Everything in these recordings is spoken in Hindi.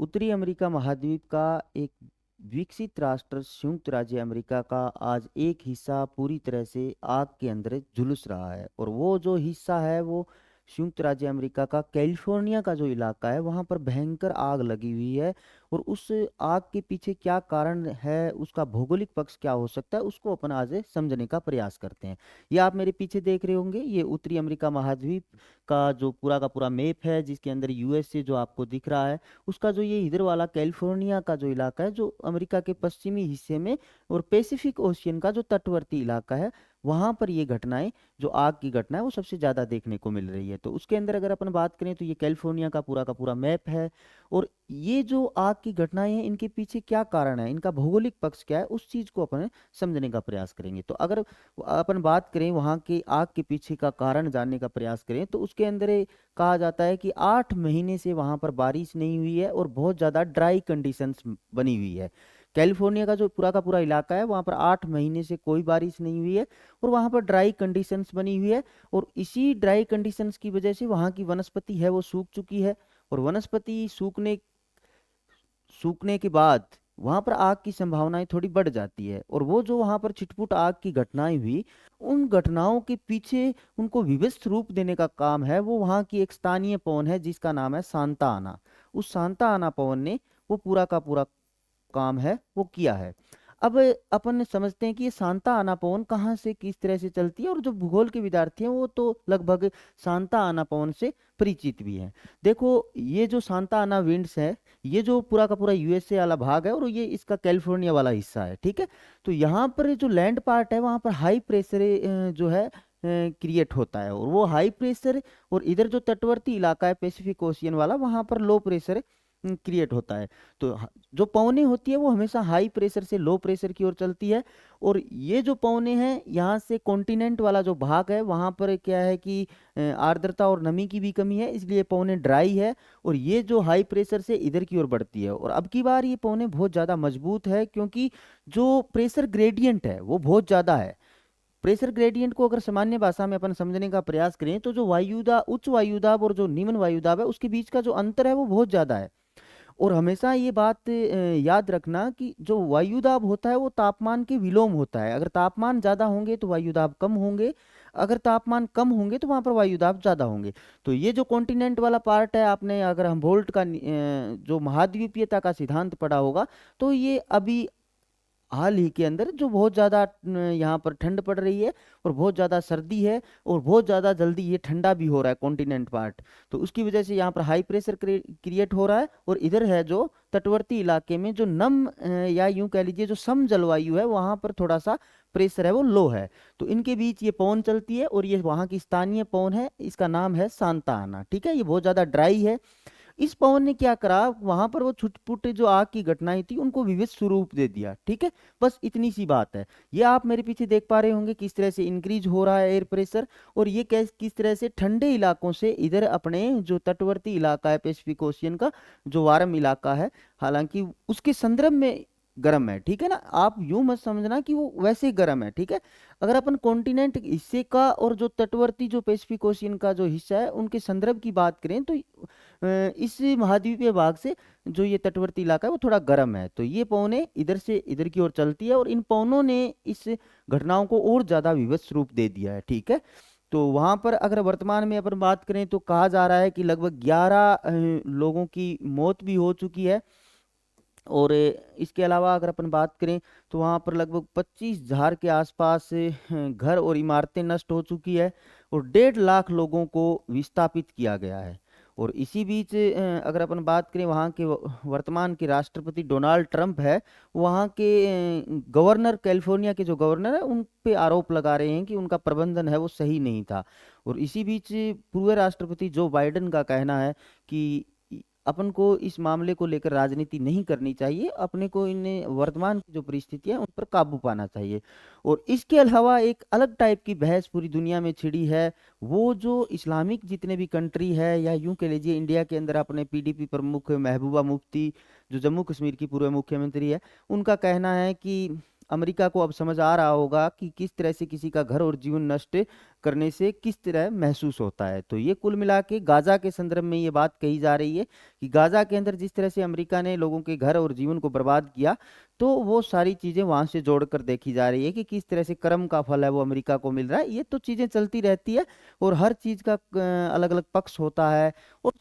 उत्तरी अमेरिका महाद्वीप का एक विकसित राष्ट्र संयुक्त राज्य अमेरिका का आज एक हिस्सा पूरी तरह से आग के अंदर झुलस रहा है। और वो जो हिस्सा है वो संयुक्त राज्य अमेरिका का कैलिफोर्निया का जो इलाका है वहाँ पर भयंकर आग लगी हुई है। और उस आग के पीछे क्या कारण है, उसका भौगोलिक पक्ष क्या हो सकता है, उसको अपन आज समझने का प्रयास करते हैं। ये आप मेरे पीछे देख रहे होंगे, ये उत्तरी अमेरिका महाद्वीप का पूरा मैप है, जिसके अंदर यूएसए जो आपको दिख रहा है, उसका जो ये इधर वाला कैलिफोर्निया का जो इलाका है जो अमेरिका के पश्चिमी हिस्से में और पैसिफिक ओशियन का जो तटवर्ती इलाका है, वहां पर ये घटनाएं, जो आग की घटना है वो सबसे ज्यादा देखने को मिल रही है। तो उसके अंदर अगर अपन बात करें तो ये कैलिफोर्निया का पूरा मैप है। और ये जो आग की घटनाएं हैं, इनके पीछे क्या कारण है, इनका भौगोलिक पक्ष क्या है, उस चीज को अपन समझने का प्रयास करेंगे। तो अगर अपन बात करें वहां के आग के पीछे का कारण जानने का प्रयास करें तो उसके अंदर कहा जाता है कि 8 महीने से वहां पर बारिश नहीं हुई है और बहुत ज्यादा ड्राई कंडीशंस बनी हुई है। कैलिफोर्निया का पूरा इलाका है, वहां पर 8 महीने से कोई बारिश नहीं हुई है और वहां पर ड्राई कंडीशंस बनी हुई है। और इसी ड्राई कंडीशंस की वजह से वहां की वनस्पति है वो सूख चुकी है। और वनस्पति सूखने के बाद वहां पर आग की संभावनाएं थोड़ी बढ़ जाती है। और वो जो वहां पर छिटपुट आग की घटनाएं हुई, उन घटनाओं के पीछे उनको विविध रूप देने का काम है वो वहां की एक स्थानीय पवन है जिसका नाम है सांता आना। उस सांता आना पवन ने वो पूरा का पूरा काम है वो किया है। अब अपन समझते हैं कि ये सांता आना पवन कहाँ से किस तरह से चलती है, और जो भूगोल के विद्यार्थी हैं वो तो लगभग सांता आना पवन से परिचित भी हैं। देखो, ये जो सांता आना विंड्स है, ये जो पूरा का पूरा यूएसए वाला भाग है और ये इसका कैलिफोर्निया वाला हिस्सा है, ठीक है। तो यहाँ पर जो लैंड पार्ट है वहाँ पर हाई प्रेशर जो है क्रिएट होता है, और वो हाई प्रेशर, और इधर जो तटवर्ती इलाका है पैसिफिक ओशियन वाला, वहाँ पर लो प्रेशर क्रिएट होता है। तो जो पवनें होती है वो हमेशा हाई प्रेशर से लो प्रेशर की ओर चलती है। और ये जो पवनें हैं यहाँ से कॉन्टिनेंट वाला जो भाग है वहाँ पर क्या है कि आर्द्रता और नमी की भी कमी है, इसलिए पवनें ड्राई है। और ये जो हाई प्रेशर से इधर की ओर बढ़ती है, और अब की बार ये पवनें बहुत ज़्यादा मजबूत है क्योंकि जो प्रेशर ग्रेडियंट है वो बहुत ज़्यादा है। प्रेशर ग्रेडियंट को अगर सामान्य भाषा में अपन समझने का प्रयास करें तो जो वायुदाब, उच्च वायुदाब और जो निम्न वायुदाब है उसके बीच का जो अंतर है वो बहुत ज़्यादा है। और हमेशा ये बात याद रखना कि जो वायुदाब होता है वो तापमान के विलोम होता है। अगर तापमान ज़्यादा होंगे तो वायुदाब कम होंगे, अगर तापमान कम होंगे तो वहाँ पर वायुदाब ज़्यादा होंगे। तो ये जो कॉन्टिनेंट वाला पार्ट है, आपने अगर हम वोल्ट का जो महाद्वीपीयता का सिद्धांत पढ़ा होगा, तो ये अभी हाल ही के अंदर जो बहुत ज़्यादा यहाँ पर ठंड पड़ रही है और बहुत ज़्यादा सर्दी है, और बहुत ज़्यादा जल्दी ये ठंडा भी हो रहा है कॉन्टिनेंट पार्ट। तो उसकी वजह से यहाँ पर हाई प्रेशर क्रिएट हो रहा है। और इधर है जो तटवर्ती इलाके में जो नम या यूं कह लीजिए जो सम जलवायु है, वहाँ पर थोड़ा सा प्रेशर है वो लो है। तो इनके बीच ये पवन चलती है और ये वहाँ की स्थानीय पवन है, इसका नाम है सांता आना, ठीक है। ये बहुत ज़्यादा ड्राई है। इस पवन ने क्या करा, वहां पर वो छुटपुट जो आग की घटनाएं थी उनको विविध स्वरूप दे दिया, ठीक है। बस इतनी सी बात है। ये आप मेरे पीछे देख पा रहे होंगे किस तरह से इंक्रीज हो रहा है एयर प्रेशर, और ये किस तरह से ठंडे इलाकों से इधर अपने जो तटवर्ती इलाका है पैसिफिक ओशियन का, जो वार्म इलाका है, हालांकि उसके संदर्भ में गर्म है, ठीक है ना। आप यूं मत समझना कि वो वैसे गर्म है, ठीक है। अगर अपन कॉन्टिनेंट हिस्से का और जो तटवर्ती जो पैसिफिक ओशियन का जो हिस्सा है उनके संदर्भ की बात करें तो इस महाद्वीपीय भाग से जो ये तटवर्ती इलाका है वो थोड़ा गर्म है। तो ये पवनें इधर से इधर की ओर चलती है और इन पवनों ने इस घटनाओं को और ज्यादा विवश रूप दे दिया है, ठीक है। तो वहां पर अगर वर्तमान में अपन बात करें तो कहा जा रहा है कि लगभग 11 लोगों की मौत भी हो चुकी है। और इसके अलावा अगर अपन बात करें तो वहाँ पर लगभग 25,000 के आसपास घर और इमारतें नष्ट हो चुकी है, और 1.5 लाख लोगों को विस्थापित किया गया है। और इसी बीच अगर अपन बात करें वहाँ के वर्तमान के राष्ट्रपति डोनाल्ड ट्रंप है, वहाँ के गवर्नर, कैलिफोर्निया के जो गवर्नर है उन पे आरोप लगा रहे हैं कि उनका प्रबंधन है वो सही नहीं था। और इसी बीच पूर्व राष्ट्रपति जो बाइडेन का कहना है कि अपन को इस मामले को लेकर राजनीति नहीं करनी चाहिए, अपने को इन वर्तमान की जो परिस्थिति है उन पर काबू पाना चाहिए। और इसके अलावा एक अलग टाइप की बहस पूरी दुनिया में छिड़ी है। वो जो इस्लामिक जितने भी कंट्री है, या यूं कह लीजिए इंडिया के अंदर अपने पीडीपी प्रमुख महबूबा मुफ्ती, जो जम्मू कश्मीर की पूर्व मुख्यमंत्री है, उनका कहना है कि अमेरिका को अब समझ आ रहा होगा कि किस तरह से किसी का घर और जीवन नष्ट करने से किस तरह महसूस होता है। तो ये कुल मिला के गाजा के संदर्भ में ये बात कही जा रही है कि गाजा के अंदर जिस तरह से अमेरिका ने लोगों के घर और जीवन को बर्बाद किया, तो वो सारी चीजें वहां से जोड़कर देखी जा रही है कि किस तरह से कर्म का फल है वो अमेरिका को मिल रहा है। ये तो चीजें चलती रहती है और हर चीज का अलग अलग पक्ष होता है। और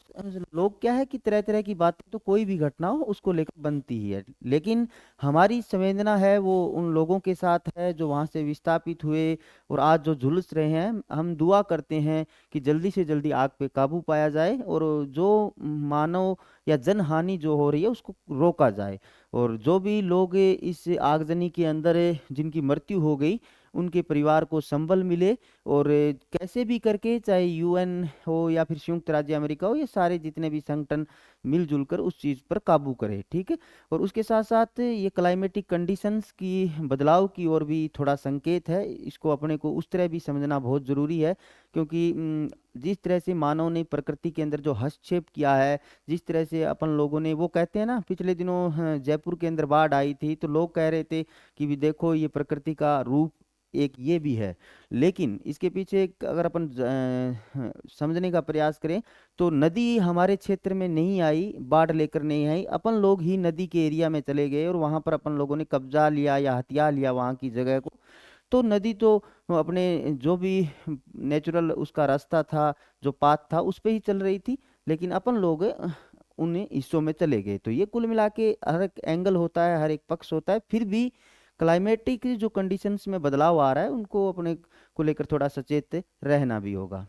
लोग क्या है कि तरह तरह की बातें, तो कोई भी घटना हो उसको लेकर बनती ही है, लेकिन हमारी संवेदना है वो उन लोगों के साथ है जो वहां से विस्थापित हुए और आज जो झुलस रहे हैं। हम दुआ करते हैं कि जल्दी से जल्दी आग पे काबू पाया जाए और जो मानव या जन हानि जो हो रही है उसको रोका जाए। और जो भी लोग इस आगजनी के अंदर जिनकी मृत्यु हो गई, उनके परिवार को संबल मिले। और कैसे भी करके, चाहे यूएन हो या फिर संयुक्त राज्य अमेरिका हो, ये सारे जितने भी संगठन मिलजुल कर उस चीज पर काबू करे, ठीक है। और उसके साथ साथ ये क्लाइमेटिक कंडीशंस की बदलाव की ओर भी थोड़ा संकेत है, इसको अपने को उस तरह भी समझना बहुत जरूरी है। क्योंकि जिस तरह से मानव ने प्रकृति के अंदर जो हस्तक्षेप किया है, जिस तरह से अपन लोगों ने, वो कहते हैं ना, पिछले दिनों जयपुर के अंदर बाढ़ आई थी तो लोग कह रहे थे कि भी देखो ये प्रकृति का रूप एक ये भी है। लेकिन इसके पीछे अगर अपन समझने का प्रयास करें, तो नदी हमारे क्षेत्र में नहीं आई, बाढ़ लेकर नहीं आई, अपन लोग ही नदी के एरिया में चले गए और वहां पर अपन लोगों ने कब्जा लिया या हथिया लिया वहां की जगह को। तो नदी तो अपने जो भी नेचुरल उसका रास्ता था, जो पाथ था, उस पे ही चल रही थी, लेकिन अपन लोग उन हिस्सों में चले गए। तो ये कुल मिला के हर एक एंगल होता है, हर एक पक्ष होता है, फिर भी क्लाइमेटिक जो कंडीशंस में बदलाव आ रहा है उनको अपने को लेकर थोड़ा सचेत रहना भी होगा।